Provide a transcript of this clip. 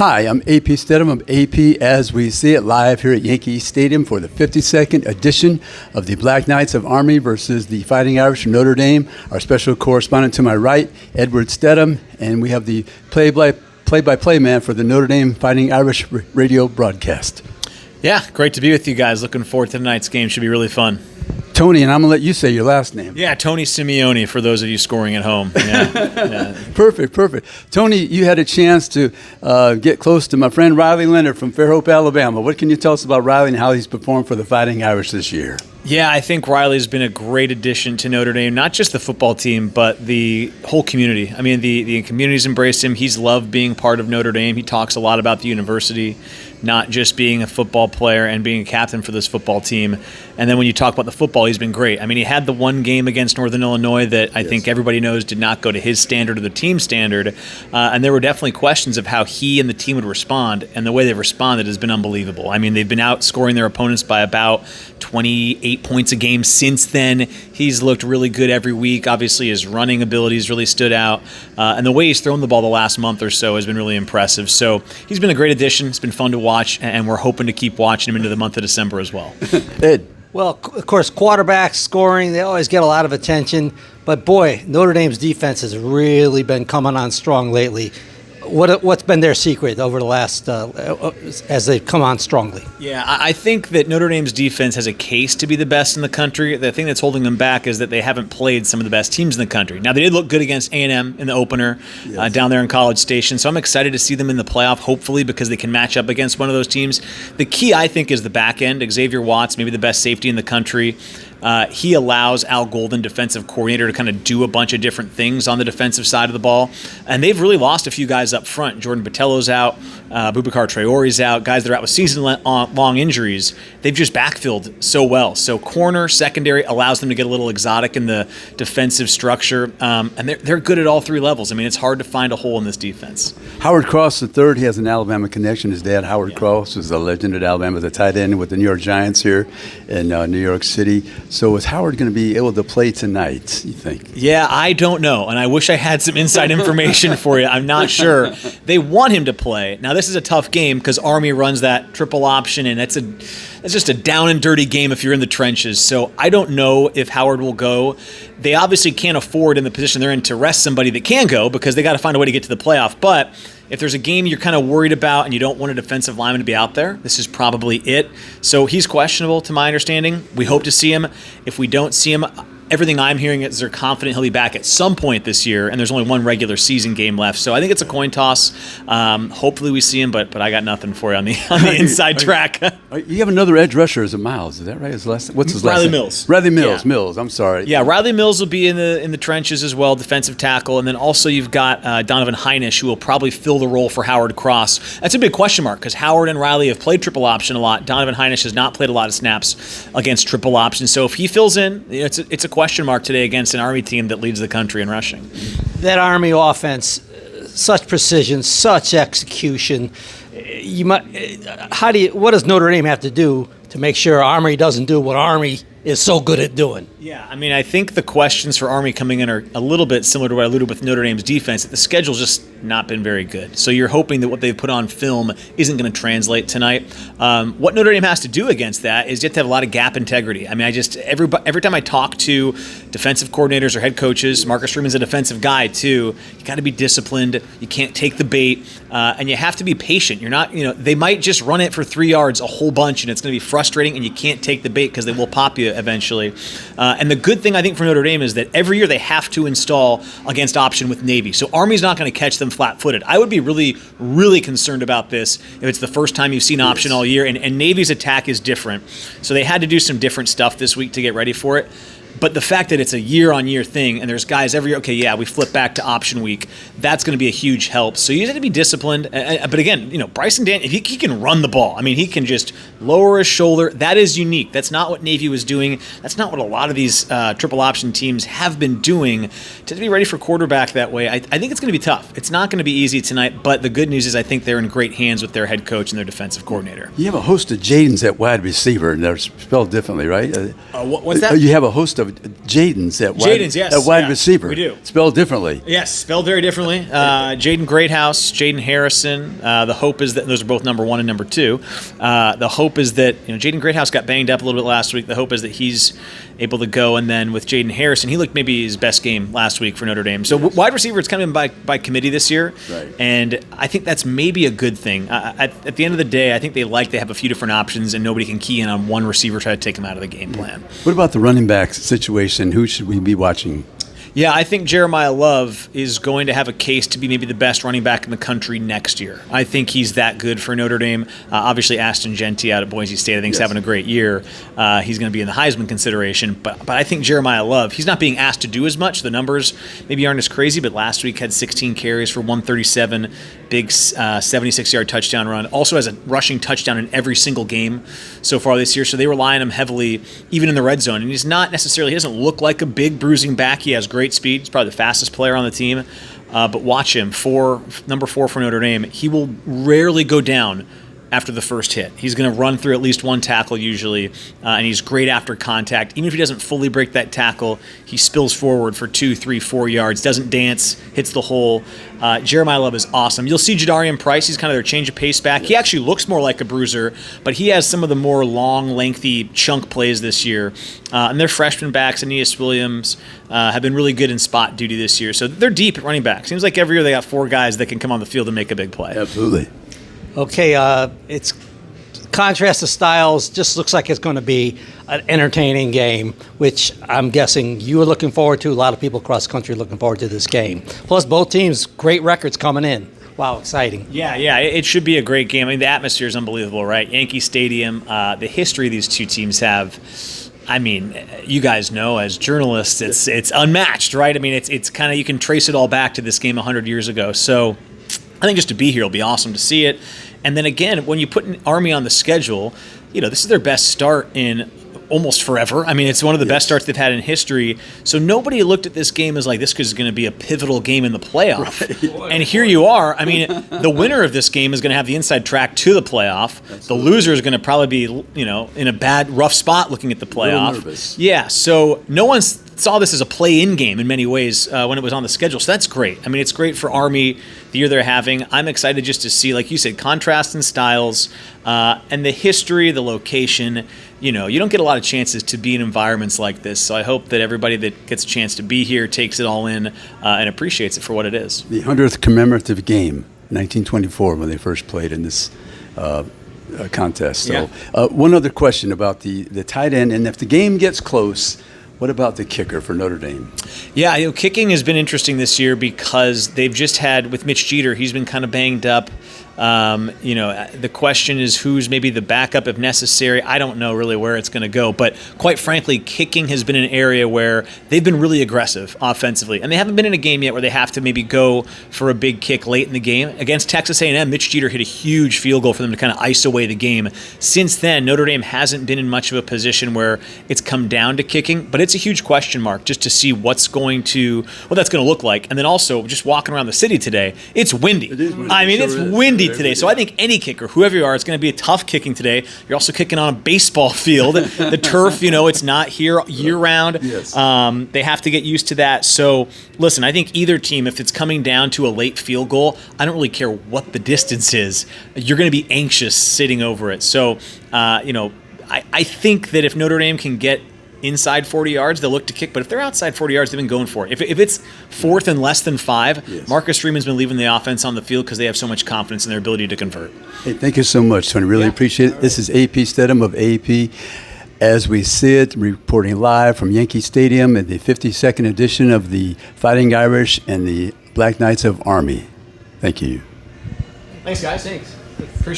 Hi, I'm AP Stedham of AP As We See It, live here at Yankee Stadium for the 52nd edition of the Black Knights of Army versus the Fighting Irish from Notre Dame. Our special correspondent to my right, Edward Stedham, and we have the play-by-play man for the Notre Dame Fighting Irish radio broadcast. Yeah, great to be with you guys. Looking forward to tonight's game. Should be really fun. Tony, and I'm going to let you say your last name. Yeah, Tony Simeone for those of you scoring at home. Yeah. Perfect. Tony, you had a chance to get close to my friend Riley Leonard from Fairhope, Alabama. What can you tell us about Riley and how he's performed for the Fighting Irish this year? Yeah, I think Riley's been a great addition to Notre Dame, not just the football team, but the whole community. I mean, the community's embraced him. He's loved being part of Notre Dame. He talks a lot about the university, not just being a football player and being a captain for this football team. And then when you talk about the football, he's been great. I mean, he had the one game against Northern Illinois that I think everybody knows did not go to his standard or the team standard. And there were definitely questions of how he and the team would respond, and the way they've responded has been unbelievable. I mean, they've been outscoring their opponents by about 28 points a game since then. He's looked really good every week. Obviously, his running abilities really stood out. And the way he's thrown the ball the last month or so has been really impressive. So he's been a great addition. It's been fun to watch, and we're hoping to keep watching him into the month of December as well. Ed. Well, of course, quarterbacks scoring, they always get a lot of attention. But, boy, Notre Dame's defense has really been coming on strong lately. What's been their secret over the last as they've come on strongly? Yeah, I think that Notre Dame's defense has a case to be the best in the country. The thing that's holding them back is that they haven't played some of the best teams in the country. Now, they did look good against A&M in the opener down there in College Station, so I'm excited to see them in the playoff, hopefully, because they can match up against one of those teams. The key, I think, is the back end. Xavier Watts, maybe the best safety in the country. He allows Al Golden, defensive coordinator, to kind of do a bunch of different things on the defensive side of the ball. And they've really lost a few guys up front. Jordan Botello's out. Boubacar Traore's out. Guys that are out with season-long injuries. They've just backfilled so well. So corner, secondary allows them to get a little exotic in the defensive structure. And they're good at all three levels. I mean, it's hard to find a hole in this defense. Howard Cross III, he has an Alabama connection. His dad, Howard Cross, was a legend at Alabama, the tight end with the New York Giants here in New York City. So is Howard going to be able to play tonight, you think? Yeah, I don't know, and I wish I had some inside information for you. I'm not sure. They want him to play. Now, this is a tough game because Army runs that triple option, and it's just a down and dirty game if you're in the trenches. So I don't know if Howard will go. They obviously can't afford in the position they're in to rest somebody that can go because they got to find a way to get to the playoff. But if there's a game you're kind of worried about and you don't want a defensive lineman to be out there, this is probably it. So he's questionable to my understanding. We hope to see him. If we don't see him, everything I'm hearing is they're confident he'll be back at some point this year, and there's only one regular season game left. So I think it's a coin toss. Hopefully we see him, but I got nothing for you on the inside track. You have another edge rusher as a Miles, is that right? What's his last Riley name? Mills. Riley Mills. Yeah. Mills. I'm sorry. Yeah, Riley Mills will be in the trenches as well, defensive tackle, and then also you've got Donovan Heinisch, who will probably fill the role for Howard Cross. That's a big question mark because Howard and Riley have played triple option a lot. Donovan Heinisch has not played a lot of snaps against triple option, so if he fills in, it's a question mark today against an Army team that leads the country in rushing. That Army offense, such precision, such execution. What does Notre Dame have to do to make sure Army doesn't do what Army is so good at doing? Yeah, I mean, I think the questions for Army coming in are a little bit similar to what I alluded with Notre Dame's defense. The schedule's just not been very good. So you're hoping that what they've put on film isn't going to translate tonight. What Notre Dame has to do against that is you have to have a lot of gap integrity. I mean, every time I talk to defensive coordinators or head coaches, Marcus Freeman's a defensive guy too. You got to be disciplined. You can't take the bait, and you have to be patient. You're not, they might just run it for 3 yards a whole bunch, and it's going to be frustrating, and you can't take the bait because they will pop you eventually. And the good thing I think for Notre Dame is that every year they have to install against option with Navy. So Army's not going to catch them flat-footed. I would be really, really concerned about this if it's the first time you've seen option all year. And Navy's attack is different. So they had to do some different stuff this week to get ready for it. But the fact that it's a year-on-year thing, and there's guys every year, we flip back to option week, that's going to be a huge help. So you have to be disciplined. But again, Bryson Dan, if he can run the ball. I mean, he can just lower his shoulder. That is unique. That's not what Navy was doing. That's not what a lot of these triple option teams have been doing. To be ready for quarterback that way, I think it's going to be tough. It's not going to be easy tonight, but the good news is I think they're in great hands with their head coach and their defensive coordinator. You have a host of Jadens at wide receiver, and they're spelled differently, right? What's that? You have a host of Jaden's at Jaden's, yes. at wide Yeah, receiver. we do. Spelled differently. Yes, spelled very differently. Jaden Greathouse, Jaden Harrison. The hope is that those are both number 1 and number 2. The hope is that Jaden Greathouse got banged up a little bit last week. The hope is that he's able to go. And then with Jaden Harrison, he looked maybe his best game last week for Notre Dame. So wide receiver, it's kind of been by committee this year. Right. And I think that's maybe a good thing. At the end of the day, I think they have a few different options, and nobody can key in on one receiver, try to take him out of the game plan. What about the running back situation? Who should we be watching? Yeah, I think Jeremiah Love is going to have a case to be maybe the best running back in the country next year. I think he's that good for Notre Dame. Obviously, Ashton Genty out at Boise State, I think, is having a great year. He's going to be in the Heisman conceration. But I think Jeremiah Love, he's not being asked to do as much. The numbers maybe aren't as crazy, but last week had 16 carries for 137, big 76-yard touchdown run. Also has a rushing touchdown in every single game so far this year. So they rely on him heavily, even in the red zone. And he doesn't look like a big bruising back. He has great speed. He's probably the fastest player on the team. But watch him, number 4 for Notre Dame. He will rarely go down after the first hit. He's going to run through at least one tackle usually, and he's great after contact. Even if he doesn't fully break that tackle, he spills forward for 2, 3, 4 yards, doesn't dance, hits the hole. Jeremiah Love is awesome. You'll see Jadarian Price. He's kind of their change of pace back. He actually looks more like a bruiser, but he has some of the more long, lengthy chunk plays this year. And their freshman backs, Aeneas Williams, have been really good in spot duty this year. So they're deep at running back. Seems like every year they got 4 guys that can come on the field and make a big play. Absolutely. Okay, it's contrast of styles. Just looks like it's going to be an entertaining game, which I'm guessing you are looking forward to. A lot of people across the country are looking forward to this game. Plus, both teams, great records coming in. Wow, exciting. Yeah, it should be a great game. I mean, the atmosphere is unbelievable, right? Yankee Stadium, the history these two teams have. I mean, you guys know as journalists, it's unmatched, right? I mean, it's kind of, you can trace it all back to this game 100 years ago. So I think just to be here will be awesome to see it. And then again, when you put an Army on the schedule, this is their best start in almost forever. I mean, it's one of the best starts they've had in history. So nobody looked at this game as like, this is going to be a pivotal game in the playoff. Right. And here you are. I mean, the winner of this game is going to have the inside track to the playoff. Absolutely. The loser is going to probably be, in a rough spot looking at the playoff. Yeah, so no one saw this as a play-in game in many ways when it was on the schedule. So that's great. I mean, it's great for Army, the year they're having. I'm excited just to see, like you said, contrast in styles and the history, the location. You don't get a lot of chances to be in environments like this. So I hope that everybody that gets a chance to be here takes it all in and appreciates it for what it is. The 100th commemorative game, 1924, when they first played in this contest. So one other question about the tight end, and if the game gets close, what about the kicker for Notre Dame? Yeah, kicking has been interesting this year because they've just had, with Mitch Jeter, he's been kind of banged up. The question is who's maybe the backup if necessary. I don't know really where it's going to go, but quite frankly, kicking has been an area where they've been really aggressive offensively, and they haven't been in a game yet where they have to maybe go for a big kick late in the game. Against Texas A&M, Mitch Jeter hit a huge field goal for them to kind of ice away the game. Since then, Notre Dame hasn't been in much of a position where it's come down to kicking, but it's a huge question mark just to see what that's going to look like. And then also, just walking around the city today, it's windy. It is windy. I mean, it's windy today. Yeah. So I think any kicker, whoever you are, it's going to be a tough kicking today. You're also kicking on a baseball field. The turf, it's not here year-round. Yes. They have to get used to that. So, listen, I think either team, if it's coming down to a late field goal, I don't really care what the distance is. You're going to be anxious sitting over it. So, I think that if Notre Dame can get inside 40 yards, they'll look to kick. But if they're outside 40 yards, they've been going for it. If it's fourth and less than 5, Marcus Freeman's been leaving the offense on the field because they have so much confidence in their ability to convert. Hey, thank you so much, Tony. Really appreciate it. This is AP Stedham of AP. As we sit, reporting live from Yankee Stadium at the 52nd edition of the Fighting Irish and the Black Knights of Army. Thank you. Thanks, guys. Thanks. Appreciate it.